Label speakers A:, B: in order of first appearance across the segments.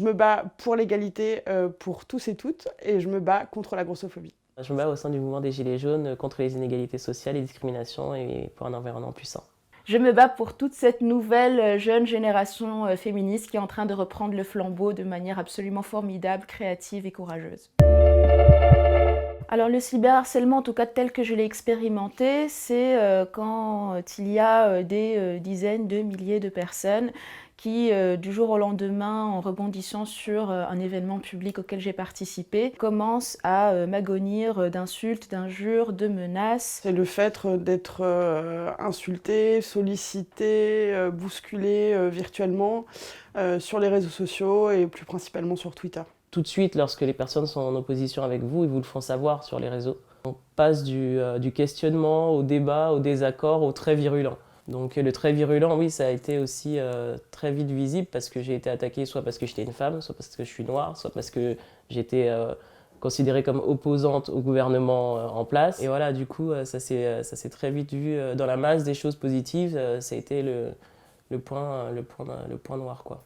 A: me bats pour l'égalité pour tous et toutes et je me bats contre la grossophobie.
B: Je me bats au sein du mouvement des Gilets jaunes contre les inégalités sociales et discriminations et pour un environnement puissant.
C: Je me bats pour toute cette nouvelle jeune génération féministe qui est en train de reprendre le flambeau de manière absolument formidable, créative et courageuse. Alors le cyberharcèlement, en tout cas tel que je l'ai expérimenté, c'est quand il y a des dizaines de milliers de personnes qui, du jour au lendemain, en rebondissant sur un événement public auquel j'ai participé, commencent à m'agonir d'insultes, d'injures, de menaces.
A: C'est le fait d'être insulté, sollicité, bousculé virtuellement sur les réseaux sociaux et plus principalement sur Twitter.
B: Tout de suite, lorsque les personnes sont en opposition avec vous, ils vous le font savoir sur les réseaux. On passe du questionnement au débat, au désaccord, au très virulent. Donc le très virulent, oui, ça a été aussi très vite visible parce que j'ai été attaquée soit parce que j'étais une femme, soit parce que je suis noire, soit parce que j'étais considérée comme opposante au gouvernement en place. Et voilà, du coup, ça s'est très vite vu dans la masse des choses positives. Ça a été le point noir, quoi.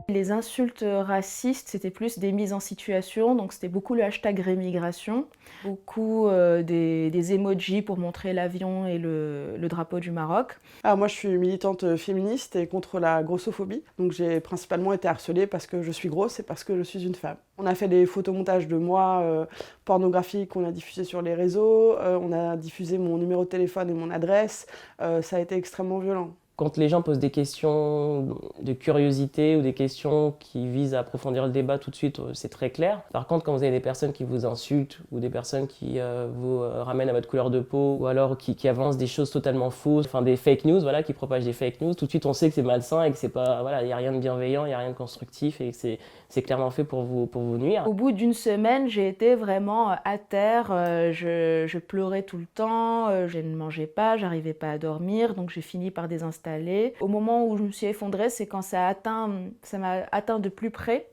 C: Les insultes racistes, c'était plus des mises en situation, donc c'était beaucoup le hashtag rémigration, beaucoup des emojis pour montrer l'avion et le drapeau du Maroc.
A: Alors moi je suis militante féministe et contre la grossophobie, donc j'ai principalement été harcelée parce que je suis grosse et parce que je suis une femme. On a fait des photomontages de moi pornographiques qu'on a diffusés sur les réseaux, on a diffusé mon numéro de téléphone et mon adresse, ça a été extrêmement violent.
B: Quand les gens posent des questions de curiosité ou des questions qui visent à approfondir le débat, tout de suite, c'est très clair. Par contre, quand vous avez des personnes qui vous insultent ou des personnes qui vous ramènent à votre couleur de peau ou alors qui avancent des choses totalement fausses, enfin des fake news, voilà, qui propagent des fake news, tout de suite on sait que c'est malsain et que c'est pas, voilà, il n'y a rien de bienveillant, il n'y a rien de constructif et que c'est clairement fait pour vous nuire.
C: Au bout d'une semaine, j'ai été vraiment à terre, je pleurais tout le temps, je ne mangeais pas, j'arrivais pas à dormir, donc j'ai fini par désinstaller. Au moment où je me suis effondrée, c'est quand ça m'a atteint de plus près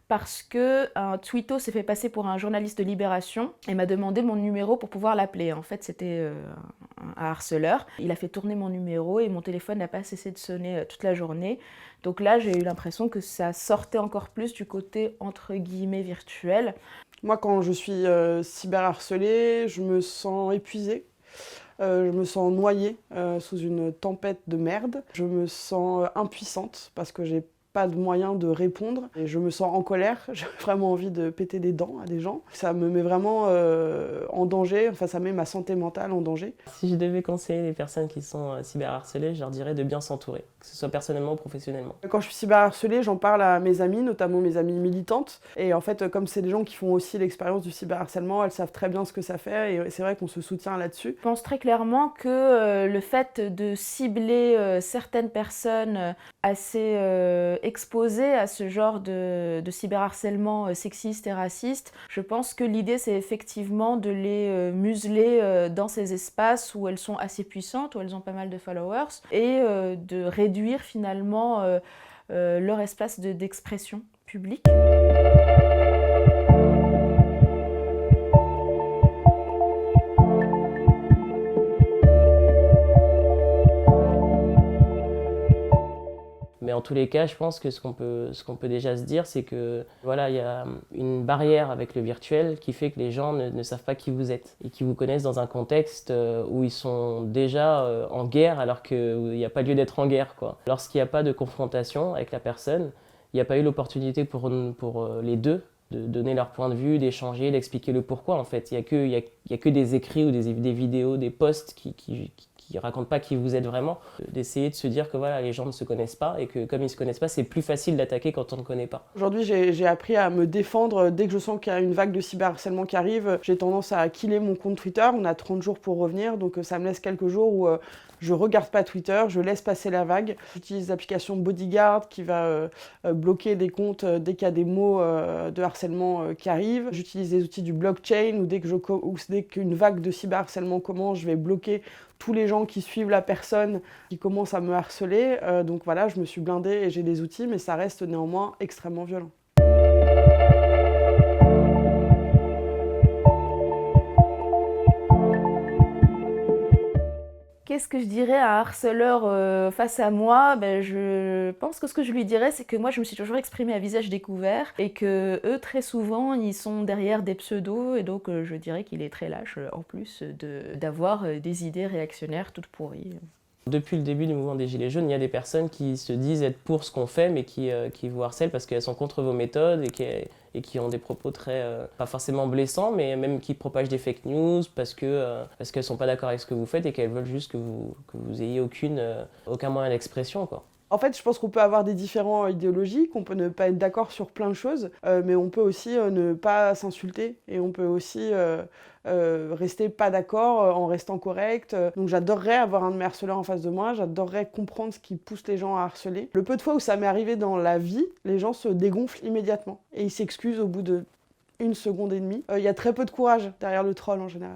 C: parce que un twitto s'est fait passer pour un journaliste de Libération et m'a demandé mon numéro pour pouvoir l'appeler. En fait, c'était un harceleur. Il a fait tourner mon numéro et mon téléphone n'a pas cessé de sonner toute la journée. Donc là, j'ai eu l'impression que ça sortait encore plus du côté entre guillemets virtuel.
A: Moi, quand je suis cyberharcelée, je me sens épuisée. Je me sens noyée sous une tempête de merde. Je me sens impuissante parce que j'ai pas de moyen de répondre. Et je me sens en colère, j'ai vraiment envie de péter des dents à des gens. Ça me met vraiment en danger, enfin ça met ma santé mentale en danger.
B: Si je devais conseiller les personnes qui sont cyberharcelées, je leur dirais de bien s'entourer, que ce soit personnellement ou professionnellement.
A: Quand je suis cyberharcelée, j'en parle à mes amies, notamment mes amies militantes. Et en fait, comme c'est des gens qui font aussi l'expérience du cyberharcèlement, elles savent très bien ce que ça fait et c'est vrai qu'on se soutient là-dessus.
C: Je pense très clairement que le fait de cibler certaines personnes assez exposées à ce genre de cyberharcèlement sexiste et raciste, je pense que l'idée c'est effectivement de les museler dans ces espaces où elles sont assez puissantes, où elles ont pas mal de followers, et de réduire finalement leur espace d'expression publique.
B: Mais en tous les cas, je pense que ce qu'on peut déjà se dire, c'est que voilà, il y a une barrière avec le virtuel qui fait que les gens ne savent pas qui vous êtes et qui vous connaissent dans un contexte où ils sont déjà en guerre alors qu'il n'y a pas lieu d'être en guerre, quoi. Lorsqu'il n'y a pas de confrontation avec la personne, il n'y a pas eu l'opportunité pour les deux de donner leur point de vue, d'échanger, d'expliquer le pourquoi en fait. Il y a que des écrits ou des vidéos, des posts qui racontent pas qui vous êtes vraiment, d'essayer de se dire que voilà, les gens ne se connaissent pas et que comme ils se connaissent pas, c'est plus facile d'attaquer quand on ne connaît pas.
A: Aujourd'hui, j'ai appris à me défendre dès que je sens qu'il y a une vague de cyberharcèlement qui arrive. J'ai tendance à killer mon compte Twitter, on a 30 jours pour revenir, donc ça me laisse quelques jours où je regarde pas Twitter, je laisse passer la vague. J'utilise l'application Bodyguard qui va bloquer des comptes dès qu'il y a des mots de harcèlement qui arrivent. J'utilise les outils du blockchain où dès qu'une vague de cyberharcèlement commence, je vais bloquer tous les gens qui suivent la personne qui commencent à me harceler. Donc voilà, je me suis blindée et j'ai des outils, mais ça reste néanmoins extrêmement violent.
C: Qu'est-ce que je dirais à un harceleur face à moi? Je pense que ce que je lui dirais, c'est que moi, je me suis toujours exprimée à visage découvert et que eux, très souvent, ils sont derrière des pseudos et donc je dirais qu'il est très lâche en plus d'avoir des idées réactionnaires toutes pourries.
B: Depuis le début du mouvement des Gilets jaunes, il y a des personnes qui se disent être pour ce qu'on fait, mais qui vous harcèlent parce qu'elles sont contre vos méthodes et qui ont des propos très, pas forcément blessants, mais même qui propagent des fake news parce qu'elles ne sont pas d'accord avec ce que vous faites et qu'elles veulent juste que vous ayez aucun moyen d'expression, quoi.
A: En fait, je pense qu'on peut avoir des différents idéologies, qu'on peut ne pas être d'accord sur plein de choses, mais on peut aussi ne pas s'insulter et on peut aussi rester pas d'accord en restant correct. Donc j'adorerais avoir un de mes harceleurs en face de moi, j'adorerais comprendre ce qui pousse les gens à harceler. Le peu de fois où ça m'est arrivé dans la vie, les gens se dégonflent immédiatement et ils s'excusent au bout de 1 seconde et demie. Il y a très peu de courage derrière le troll en général.